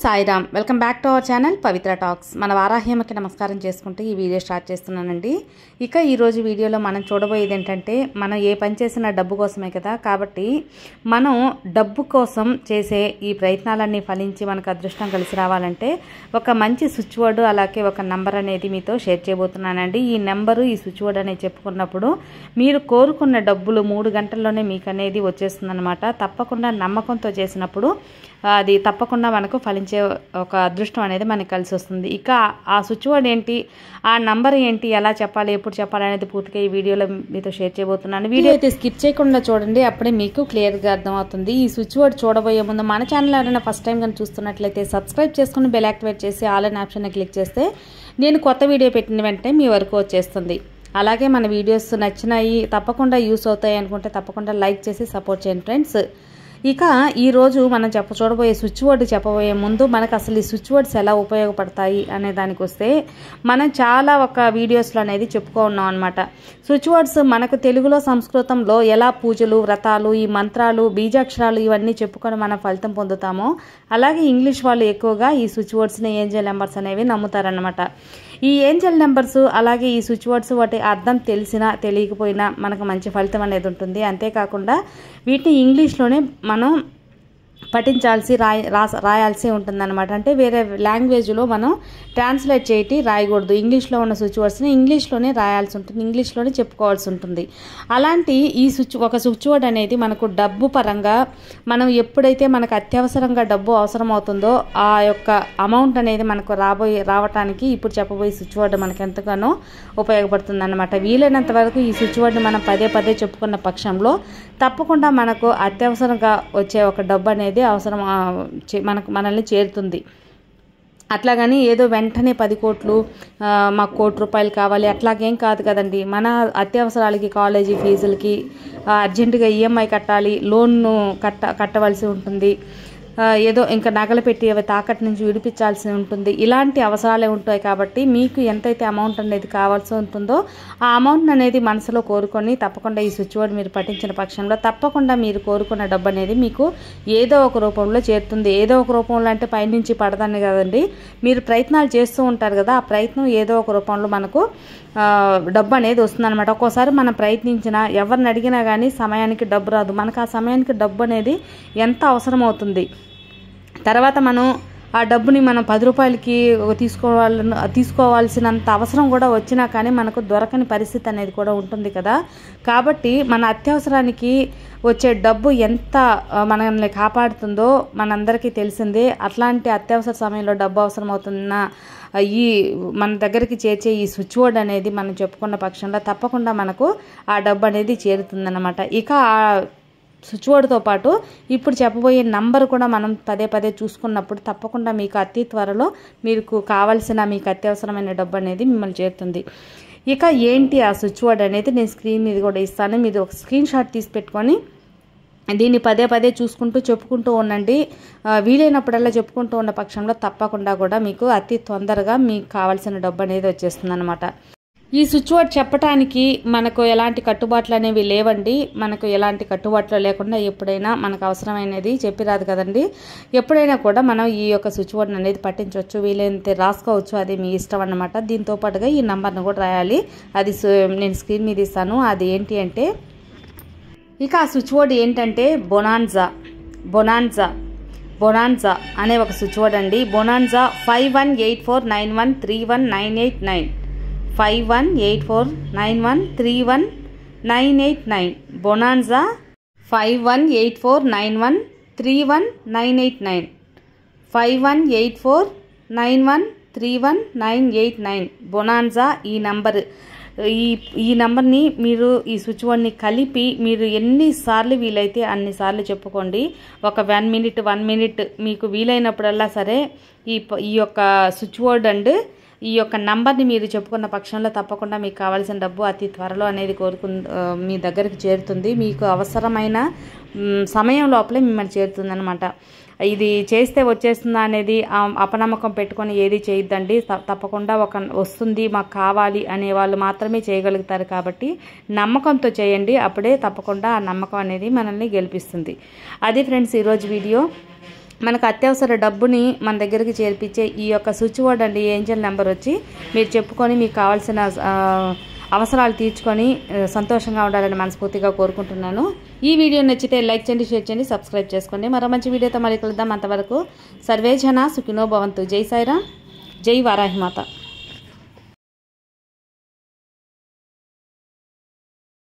Sairam welcome back to our channel Pavitra talks. మన వారాహ్యమకి నమస్కారం చేసుకుంటూ ఈ వీడియో స్టార్ట్ చేస్తున్నానండి. ఇక ఈరోజు వీడియోలో మనం చూడబోయేది ఏంటంటే, మనం ఏ పని చేసినా డబ్బు కోసమే కదా, కాబట్టి మనం డబ్బు కోసం చేసే ఈ ప్రయత్నాలన్నీ ఫలించి మనకు అదృష్టం కలిసి రావాలంటే ఒక మంచి స్విచ్ వర్డ్ అలాగే ఒక నెంబర్ అనేది మీతో షేర్ చేయబోతున్నానండి. ఈ నెంబరు ఈ స్విచ్ వర్డ్ అనేది చెప్పుకున్నప్పుడు మీరు కోరుకున్న డబ్బులు 3 గంటల్లోనే మీకు అనేది వచ్చేస్తుంది అనమాట. తప్పకుండా నమ్మకంతో చేసినప్పుడు అది తప్పకుండా మనకు ఫలించే ఒక అదృష్టం అనేది మనకు కలిసి వస్తుంది. ఇక ఆ స్విచ్ వర్డ్ ఏంటి, ఆ నంబర్ ఏంటి, ఎలా చెప్పాలి, ఎప్పుడు చెప్పాలి అనేది పూర్తిగా ఈ వీడియోలో మీతో షేర్ చేయబోతున్నాను. వీడియో అయితే స్కిప్ చేయకుండా చూడండి, అప్పుడే మీకు క్లియర్గా అర్థమవుతుంది. ఈ స్విచ్ వర్డ్ చూడబోయే ముందు మన ఛానల్ ఎవరైనా ఫస్ట్ టైం కానీ చూస్తున్నట్లయితే సబ్స్క్రైబ్ చేసుకుని బెల్ యాక్టివేట్ చేసి ఆల్ అనే ఆప్షన్ క్లిక్ చేస్తే నేను కొత్త వీడియో పెట్టిన వెంటనే మీ వరకు వచ్చేస్తుంది. అలాగే మన వీడియోస్ నచ్చినాయి, తప్పకుండా యూస్ అవుతాయి అనుకుంటే తప్పకుండా లైక్ చేసి సపోర్ట్ చేయండి ఫ్రెండ్స్. ఇక ఈరోజు మనం చూడబోయే స్విచ్ వర్డ్ చెప్పబోయే ముందు మనకు అసలు ఈ స్విచ్ వర్డ్స్ ఎలా ఉపయోగపడతాయి అనే దానికి వస్తే, మనం చాలా ఒక వీడియోస్లో అనేది చెప్పుకున్నాం అనమాట. స్విచ్ వర్డ్స్ మనకు తెలుగులో సంస్కృతంలో ఎలా పూజలు, వ్రతాలు, ఈ మంత్రాలు, బీజాక్షరాలు ఇవన్నీ చెప్పుకొని మనం ఫలితం పొందుతామో, అలాగే ఇంగ్లీష్ వాళ్ళు ఎక్కువగా ఈ స్విచ్ వర్డ్స్ని ఏంజల్ నెంబర్స్ అనేవి నమ్ముతారనమాట. ఈ ఏంజల్ నెంబర్స్ అలాగే ఈ స్విచ్ వర్డ్స్ వాటి అర్థం తెలిసినా తెలియకపోయినా మనకు మంచి ఫలితం అనేది ఉంటుంది. అంతేకాకుండా వీటిని ఇంగ్లీష్లోనే మనం పఠించాల్సి రాయాల్సి ఉంటుందన్నమాట. అంటే వేరే లాంగ్వేజ్లో మనం ట్రాన్స్లేట్ చేసి రాయకూడదు. ఇంగ్లీష్లో ఉన్న స్విచ్ వర్డ్స్ని ఇంగ్లీష్లోనే రాయాల్సి ఉంటుంది, ఇంగ్లీష్లోనే చెప్పుకోవాల్సి ఉంటుంది. అలాంటి ఈ ఒక స్విచ్ వర్డ్ అనేది మనకు డబ్బు పరంగా మనం ఎప్పుడైతే మనకు అత్యవసరంగా డబ్బు అవసరం అవుతుందో ఆ యొక్క అమౌంట్ అనేది మనకు రావటానికి ఇప్పుడు చెప్పబోయే స్విచ్ వర్డ్ మనకు ఎంతగానో ఉపయోగపడుతుంది అన్నమాట. వీలైనంత వరకు ఈ స్విచ్ వర్డ్ని మనం పదే పదే చెప్పుకున్న పక్షంలో తప్పకుండా మనకు అత్యవసరంగా వచ్చే ఒక డబ్బు అనేది అవసరం మనల్ని చేరుతుంది. అట్లాగని ఏదో వెంటనే 10 కోట్లు మాకు 1 కోటి రూపాయలు కావాలి అట్లాగేం కాదు కదండి. మన అత్యవసరాలకి, కాలేజీ ఫీజులకి, అర్జెంటుగా ఈఎంఐ కట్టాలి, లోన్ను కట్టవలసి ఉంటుంది, ఏదో ఇంకా నగలు పెట్టి అవి తాకట్టు నుంచి విడిపించాల్సి ఉంటుంది. ఇలాంటి అవసరాలే ఉంటాయి. కాబట్టి మీకు ఎంతైతే అమౌంట్ అనేది కావాల్సి ఉంటుందో ఆ అమౌంట్ అనేది మనసులో కోరుకొని తప్పకుండా ఈ స్విచ్ వర్డ్ మీరు పఠించిన పక్షంలో తప్పకుండా మీరు కోరుకున్న డబ్బు అనేది మీకు ఏదో ఒక రూపంలో చేరుతుంది. ఏదో ఒక రూపంలో అంటే పైనుంచి పడదని కదండి, మీరు ప్రయత్నాలు చేస్తూ ఉంటారు కదా, ఆ ప్రయత్నం ఏదో ఒక రూపంలో మనకు డబ్బు అనేది వస్తుందన్నమాట. ఒక్కోసారి మనం ప్రయత్నించినా ఎవరిని అడిగినా కానీ సమయానికి డబ్బు రాదు. మనకు ఆ సమయానికి డబ్బు అనేది ఎంత అవసరం అవుతుంది. తర్వాత మనం ఆ డబ్బుని మనం 10 రూపాయలకి తీసుకోవాల్సినంత అవసరం కూడా వచ్చినా కానీ మనకు దొరకని పరిస్థితి అనేది కూడా ఉంటుంది కదా. కాబట్టి మన అత్యవసరానికి వచ్చే డబ్బు ఎంత మనల్ని కాపాడుతుందో మనందరికీ తెలిసిందే. అట్లాంటి అత్యవసర సమయంలో డబ్బు అవసరం అవుతున్న ఈ మన దగ్గరికి చేర్చే ఈ స్విచ్ వర్డ్ అనేది మనం చెప్పుకున్న పక్షంలో తప్పకుండా మనకు ఆ డబ్బు అనేది చేరుతుందన్నమాట. ఇక స్విచ్ వర్డ్తో పాటు ఇప్పుడు చెప్పబోయే నంబర్ కూడా మనం పదే పదే చూసుకున్నప్పుడు తప్పకుండా మీకు అతి త్వరలో మీకు కావాల్సిన మీకు అత్యవసరమైన డబ్బు అనేది మిమ్మల్ని చేరుతుంది. ఇక ఏంటి ఆ స్విచ్ వర్డ్ అనేది నేను స్క్రీన్ మీద కూడా ఇస్తాను. మీరు ఒక స్క్రీన్ షాట్ తీసి పెట్టుకొని దీన్ని పదే పదే చూసుకుంటూ చెప్పుకుంటూ ఉండండి. వీలైనప్పుడల్లా చెప్పుకుంటూ ఉన్న పక్షంలో తప్పకుండా కూడా మీకు అతి తొందరగా మీకు కావాల్సిన డబ్బు అనేది వచ్చేస్తుంది అనమాట. ఈ స్విచ్ వర్డ్ చెప్పడానికి మనకు ఎలాంటి కట్టుబాట్లు అనేవి లేవండి. మనకు ఎలాంటి కట్టుబాట్లు లేకుండా ఎప్పుడైనా మనకు అవసరమైనది చెప్పిరాదు కదండి. ఎప్పుడైనా కూడా మనం ఈ యొక్క స్విచ్ వర్డ్ అనేది పట్టించవచ్చు, వీలైతే రాసుకోవచ్చు, అది మీ ఇష్టం అన్నమాట. దీంతో పాటుగా ఈ నంబర్ను కూడా రాయాలి. అది నేను స్క్రీన్ మీద ఇస్తాను. అది ఏంటి అంటే, ఇక ఆ స్విచ్ వర్డ్ ఏంటంటే బొనాన్జా అనే ఒక స్విచ్ వర్డ్ అండి. బొనాన్జా 518491319989 518491319989 బొనాన్జా 518491319989 518491319989 బొనాన్జా ఈ నంబర్. ఈ నెంబర్ని మీరు ఈ స్విచ్ వర్డ్ని కలిపి మీరు ఎన్నిసార్లు వీలైతే అన్నిసార్లు చెప్పుకోండి. ఒక 1 మినిట్ మీకు వీలైనప్పుడల్లా సరే ఈ యొక్క స్విచ్ వర్డ్ అండ్ ఈ యొక్క నంబర్ని మీరు చెప్పుకున్న పక్షంలో తప్పకుండా మీకు కావాల్సిన డబ్బు అతి త్వరలో అనేది మీ దగ్గరికి చేరుతుంది. మీకు అవసరమైన సమయం లోపలే మిమ్మల్ని చేరుతుంది అనమాట. ఇది చేస్తే వచ్చేస్తుందా అనేది అపనమ్మకం పెట్టుకొని ఏది చేయొద్దండి. తప్పకుండా వస్తుంది మాకు కావాలి అనే వాళ్ళు మాత్రమే చేయగలుగుతారు. కాబట్టి నమ్మకంతో చేయండి, అప్పుడే తప్పకుండా ఆ నమ్మకం అనేది మనల్ని గెలిపిస్తుంది. అది ఫ్రెండ్స్ ఈరోజు వీడియో. మనకు అత్యవసర డబ్బుని మన దగ్గరికి చేర్పించే ఈ యొక్క స్విచ్ బోర్డ్ అండి ఏంజల్ నెంబర్ వచ్చి మీరు చెప్పుకొని మీకు కావాల్సిన అవసరాలు తీర్చుకొని సంతోషంగా ఉండాలని మనస్ఫూర్తిగా కోరుకుంటున్నాను. ఈ వీడియో నచ్చితే లైక్ చేయండి, షేర్ చేయండి, సబ్స్క్రైబ్ చేసుకోండి. మరో మంచి వీడియోతో మళ్ళీ కలుద్దాం. అంతవరకు సర్వే జన సుఖినో భవంతు. జై సాయిరామ్, జై వారాహిమాత.